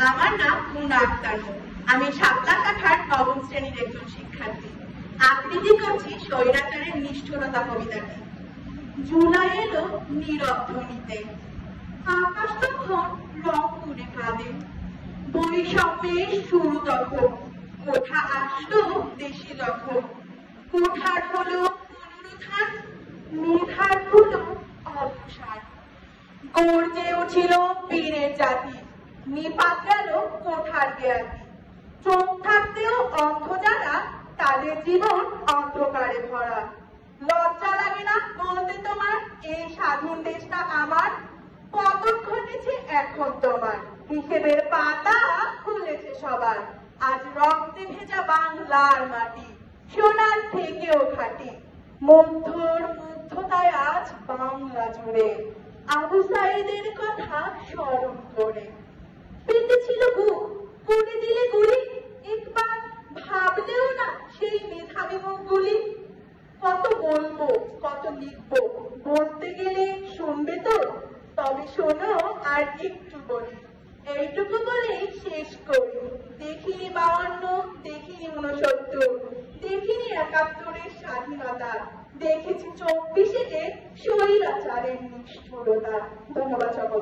আমার নাম মুনা আক্তার। আমি সাতলাকাঠার নবম শ্রেণীর একজন শিক্ষার্থী। আবৃত্তি করছি স্বৈরাচারের নিষ্ঠুরতা কবিতাটি। জুলাই এলো নীরব ধ্বনিতে, আকাশ তখন রং করে কাঁদে। বৈষম্যের শুরু তখন, কোঠা আসলো দেশে যখন। কোঠার হলো পুনরুত্থান, মেধার হলো অবসান। গর্জে উঠিল বীরের জাতি, নিপাত গেল কোঠার জ্ঞাতি। চোখ থাকতেও অন্ধ যারা, তাদের জীবন অন্ধকারে ভরা। লজ্জা লাগে না বলতে তোমার, এই স্বাধীন দেশটা আমার? পতন ঘটেছে এখন তোমার, হিসেবের পাতা খুলেছে সবার। আজ রক্তে ভেজা বাংলার মাটি, সোনার থেকেও খাঁটি। মুগ্ধতায় আজ বাংলা জুড়ে আবু সাইদের কথা স্মরণ করে। পেতেছিল বুক, করে দিলে গুলি, একবার ভাবলেও না সেই মেধাবী মুখগুলি। কত বলবো, কত লিখবো, বলতে গেলে শুনবে তো? তবে শোনো আর একটু বলি, এইটুকু বলেই শেষ করি। দেখিনি 52, দেখিনি 69, দেখিনি 71-এর স্বাধীনতা, দেখেছি 24-এর স্বৈরাচারের নিষ্ঠুরতা। ধন্যবাদ সকল।